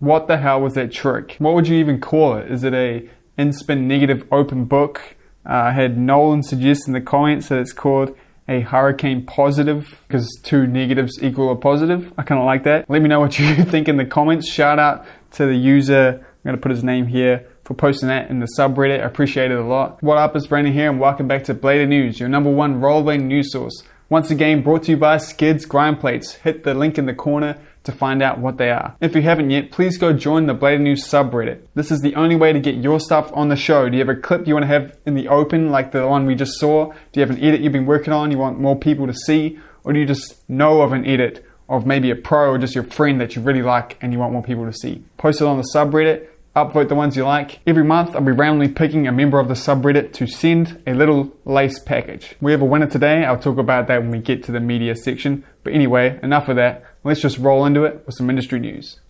What the hell was that trick? What would you even call it? Is it a in-spin negative open book? I had Nolan suggest in the comments that it's called a hurricane positive because 2 negatives equal a positive. I kind of like that. Let me know what you think in the comments. Shout out to the user, I'm going to put his name here, for posting that in the subreddit. I appreciate it a lot. What up, it's Brandon here and welcome back to Blader News, your #1 rollerblading news source. Once again, brought to you by Skids Grind Plates. Hit the link in the corner to find out what they are. If you haven't yet, please go join the Blader News subreddit. This is the only way to get your stuff on the show. Do you have a clip you want to have in the open like the one we just saw? Do you have an edit you've been working on you want more people to see? Or do you just know of an edit of maybe a pro or just your friend that you really like and you want more people to see? Post it on the subreddit. Upvote the ones you like. Every month I'll be randomly picking a member of the subreddit to send a little lace package. We have a winner today. I'll talk about that when we get to the media section. But anyway, enough of that. Let's just roll into it with some industry news.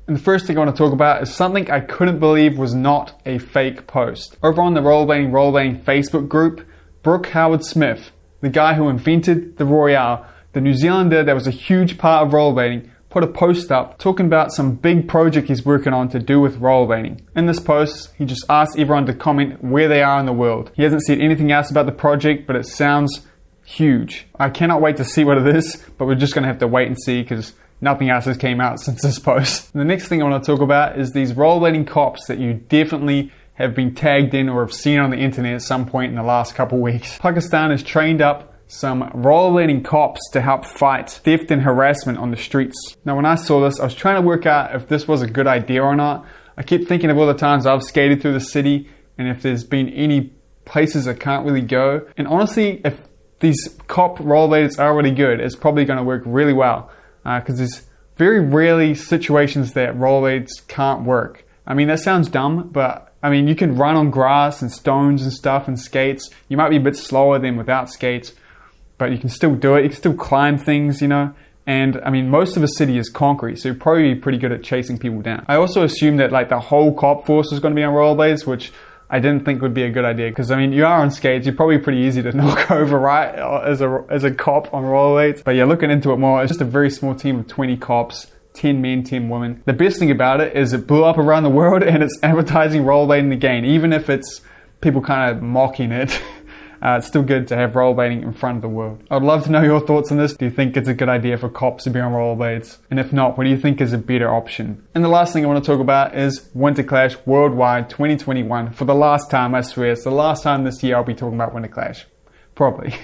And the first thing I want to talk about is something I couldn't believe was not a fake post. Over on the Rollerblading Facebook group, Brooke Howard-Smith, the guy who invented the Royale, the New Zealander that was a huge part of rollerblading, put a post up talking about some big project he's working on to do with rollerblading. In this post, he just asked everyone to comment where they are in the world. He hasn't said anything else about the project, but it sounds huge. I cannot wait to see what it is, but we're just going to have to wait and see because nothing else has came out since this post. And the next thing I want to talk about is these rollerblading cops that you definitely have been tagged in or have seen on the internet at some point in the last couple weeks. Pakistan has trained up some rollerblading cops to help fight theft and harassment on the streets. Now when I saw this, I was trying to work out if this was a good idea or not. I kept thinking of all the times I've skated through the city and if there's been any places I can't really go. And honestly, if these cop rollerbladers are really good, it's probably going to work really well because there's very rarely situations that rollerblades can't work. I mean, that sounds dumb, but I mean, you can run on grass and stones and stuff and skates. You might be a bit slower than without skates, but you can still do it. You can still climb things, you know. And I mean, most of the city is concrete, so you're probably pretty good at chasing people down. I also assumed that like the whole cop force was going to be on rollerblades, which I didn't think would be a good idea because I mean, you are on skates, you're probably pretty easy to knock over, right? As a cop on rollerblades. But yeah, looking into it more, it's just a very small team of 20 cops. 10 men, 10 women. The best thing about it is it blew up around the world and it's advertising rollerblading again, even if it's people kind of mocking it. It's still good to have rollerblading in front of the world. I'd love to know your thoughts on this. Do you think it's a good idea for cops to be on rollerblades? And if not, what do you think is a better option? And the last thing I want to talk about is Winterclash Worldwide 2021. For the last time, I swear, it's the last time this year I'll be talking about Winterclash. Probably.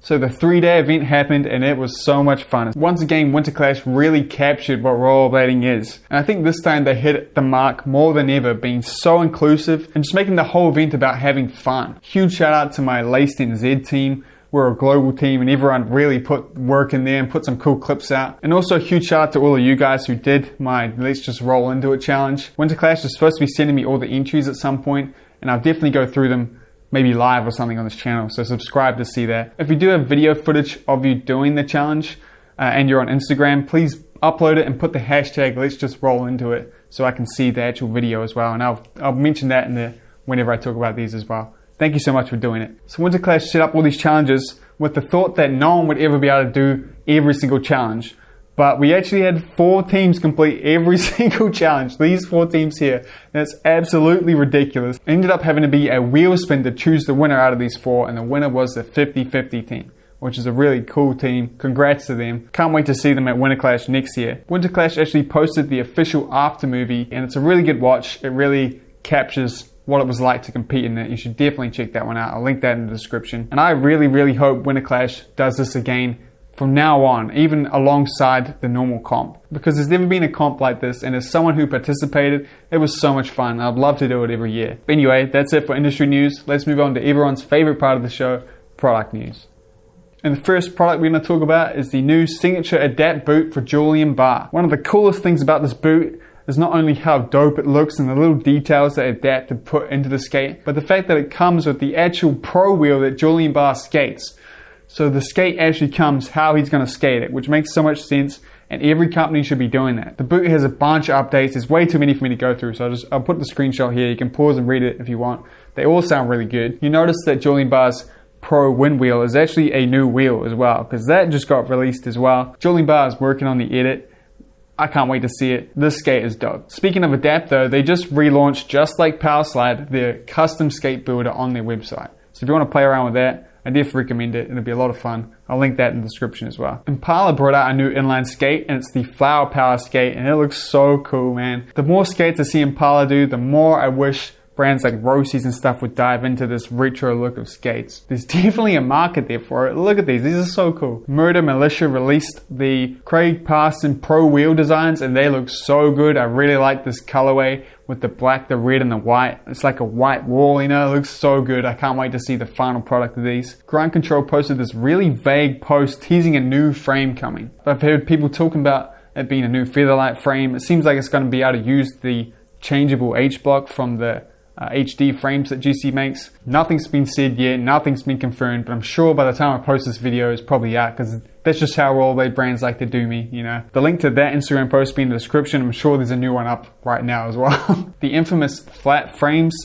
So the 3-day event happened and it was so much fun. Once again, Winterclash really captured what rollerblading is. And I think this time they hit the mark more than ever, being so inclusive and just making the whole event about having fun. Huge shout out to my Laced NZ team. We're a global team and everyone really put work in there and put some cool clips out. And also a huge shout out to all of you guys who did my Let's Just Roll Into It challenge. Winterclash is supposed to be sending me all the entries at some point and I'll definitely go through them maybe live or something on this channel, so subscribe to see that. If you do have video footage of you doing the challenge and you're on Instagram, please upload it and put the hashtag Let's Just Roll Into It so I can see the actual video as well, and I'll mention that whenever I talk about these as well. Thank you so much for doing it. So Winterclash set up all these challenges with the thought that no one would ever be able to do every single challenge. But we actually had 4 teams complete every single challenge. These 4 teams here. That's absolutely ridiculous. It ended up having to be a wheel spin to choose the winner out of these 4. And the winner was the 50-50 team, which is a really cool team. Congrats to them. Can't wait to see them at Winterclash next year. Winterclash actually posted the official after movie. And it's a really good watch. It really captures what it was like to compete in it. You should definitely check that one out. I'll link that in the description. And I really, really hope Winterclash does this again from now on, even alongside the normal comp, because there's never been a comp like this, and as someone who participated, it was so much fun. I'd love to do it every year. But anyway, that's it for industry news. Let's move on to everyone's favorite part of the show, product news. And the first product we're going to talk about is the new signature Adapt boot for Julian Bah. One of the coolest things about this boot is not only how dope it looks and the little details that Adapt have put into the skate, but the fact that it comes with the actual pro wheel that Julian Bah skates. So the skate actually comes how he's going to skate it, which makes so much sense, and every company should be doing that. The boot has a bunch of updates. There's way too many for me to go through, so I'll put the screenshot here. You can pause and read it if you want. They all sound really good. You notice that Julian Bah's Pro wind wheel is actually a new wheel as well, because that just got released as well. Julian Bah is working on the edit I can't wait to see it. This skate is dope. Speaking of Adapt though, they just relaunched, just like Power Slide, their custom skate builder on their website. So if you want to play around with that, I definitely recommend it. It'll be a lot of fun. I'll link that in the description as well. Impala brought out a new inline skate, and it's the Flower Power skate, and it looks so cool, man. The more skates I see Impala do, the more I wish brands like Rossi's and stuff would dive into this retro look of skates. There's definitely a market there for it. Look at these are so cool. Murder Militia released the Craig Karson Pro wheel designs, and they look so good. I really like this colorway with the black, the red, and the white. It's like a white wall, you know, it looks so good. I can't wait to see the final product of these. Grind Control posted this really vague post teasing a new frame coming. I've heard people talking about it being a new Featherlight frame. It seems like it's going to be able to use the changeable H-block from the HD frames that GC makes. Nothing's been said yet, nothing's been confirmed, but I'm sure by the time I post this video it's probably out, because that's just how rollerblade brands like to do me, you know. The link to that Instagram post will be in the description. I'm sure there's a new one up right now as well. The infamous flat frames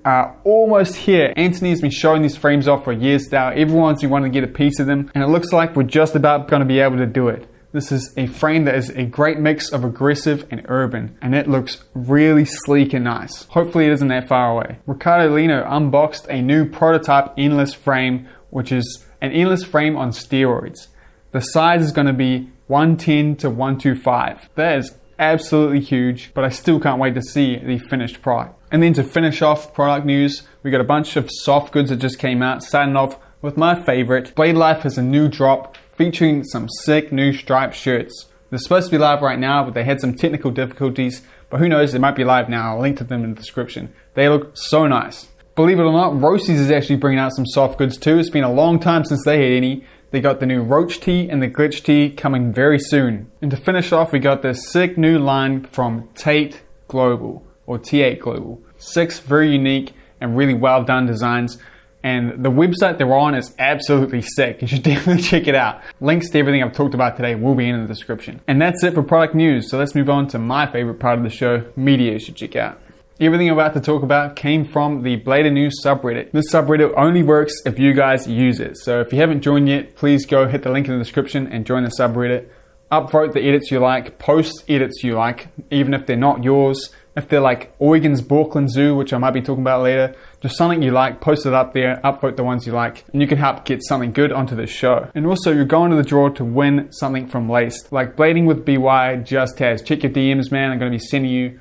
are almost here. Anthony's been showing these frames off for years now. Everyone's been wanting to get a piece of them, and it looks like we're just about going to be able to do it. This is a frame that is a great mix of aggressive and urban, and it looks really sleek and nice. Hopefully it isn't that far away. Ricardo Lino unboxed a new prototype endless frame, which is an endless frame on steroids. The size is going to be 110 to 125. That is absolutely huge, but I still can't wait to see the finished product. And then to finish off product news, we got a bunch of soft goods that just came out, starting off with my favorite. Blade Life has a new drop featuring some sick new striped shirts. They're supposed to be live right now, but they had some technical difficulties, but who knows, they might be live now. I'll link to them in the description. They look so nice. Believe it or not, Rossi's is actually bringing out some soft goods too. It's been a long time since they had any. They got the new Roach Tee and the Glitch Tee coming very soon. And to finish off, we got this sick new line from Tate Global, or T8 Global. 6 very unique and really well done designs. And the website they're on is absolutely sick. You should definitely check it out. Links to everything I've talked about today will be in the description. And that's it for product news. So let's move on to my favorite part of the show, media you should check out. Everything I'm about to talk about came from the BladerNews subreddit. This subreddit only works if you guys use it. So if you haven't joined yet, please go hit the link in the description and join the subreddit. Upvote the edits you like, post edits you like, even if they're not yours. If they're like Oregon's Borkland Zoo, which I might be talking about later, just something you like, post it up there, upvote the ones you like, and you can help get something good onto the show. And also, you're going to the draw to win something from Laced, like Blading with BY just has. Check your DMs, man. I'm going to be sending you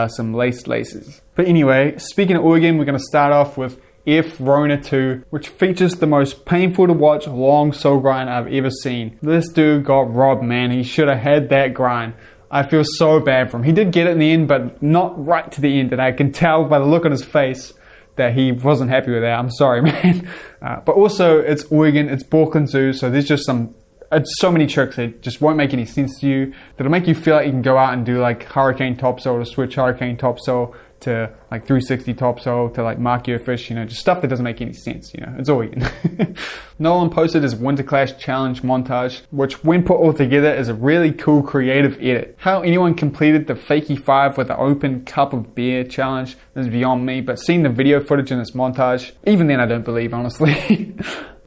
some laced laces. But anyway, speaking of Oregon, we're going to start off with F Rona 2, which features the most painful to watch long sole grind I've ever seen. This dude got robbed, man. He should have had that grind. I feel so bad for him. He did get it in the end, but not right to the end, and I can tell by the look on his face that he wasn't happy with that. I'm sorry, man. But also, it's Oregon, it's Borkland Zoo, so there's just so many tricks that just won't make any sense to you. That'll make you feel like you can go out and do like Hurricane Topsail to switch Hurricane Topsail to like 360 Topsail to like mark your fish, you know, just stuff that doesn't make any sense, you know, it's Oregon. Nolan posted his Winterclash challenge montage, which when put all together is a really cool creative edit. How anyone completed the Fakey 5 with an open cup of beer challenge is beyond me, but seeing the video footage in this montage, even then I don't believe, honestly.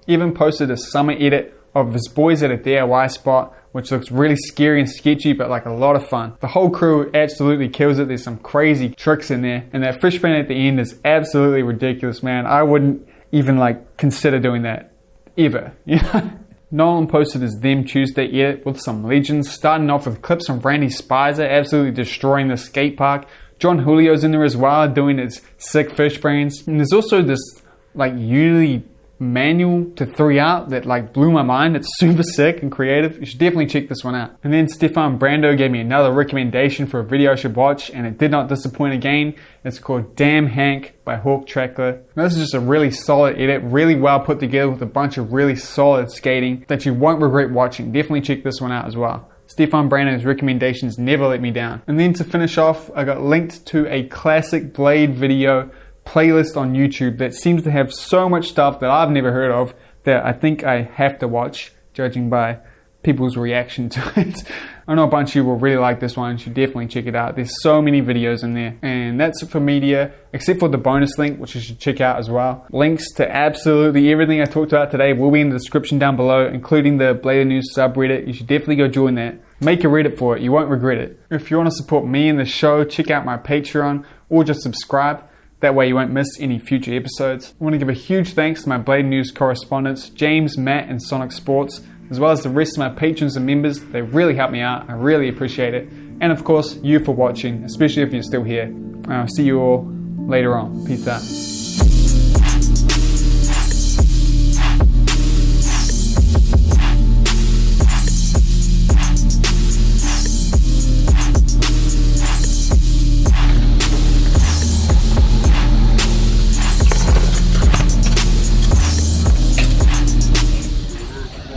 Even posted a summer edit of his boys at a DIY spot, which looks really scary and sketchy, but like a lot of fun. The whole crew absolutely kills it. There's some crazy tricks in there, and that fish pan at the end is absolutely ridiculous, man. I wouldn't even like consider doing that ever. You know? Nolan posted his Them Tuesday edit with some legends, starting off with clips from Randy Spicer absolutely destroying the skate park. John Julio's in there as well, doing his sick fish brains. And there's also this like usually manual to 3 out that like blew my mind. It's super sick and creative. You should definitely check this one out. And then Stefan Brando gave me another recommendation for a video I should watch, and it did not disappoint again. It's called Damn Hank by Hawk Trackler. Now, this is just a really solid edit, really well put together with a bunch of really solid skating that you won't regret watching. Definitely check this one out as well. Stefan Brando's recommendations never let me down. And then to finish off, I got linked to a classic Blade video playlist on YouTube that seems to have so much stuff that I've never heard of that I think I have to watch, judging by people's reaction to it. I know a bunch of you will really like this one. You should definitely check it out. There's so many videos in there. And that's it for media, except for the bonus link, which you should check out as well. Links to absolutely everything I talked about today will be in the description down below, including the Blader News subreddit. You should definitely go join that. Make a Reddit for it. You won't regret it. If you want to support me and the show, check out my Patreon or just subscribe. That way you won't miss any future episodes. I want to give a huge thanks to my Blader News correspondents, James, Matt, and Sonic Sports, as well as the rest of my patrons and members. They really help me out. I really appreciate it. And of course, you for watching, especially if you're still here. I'll see you all later on. Peace out.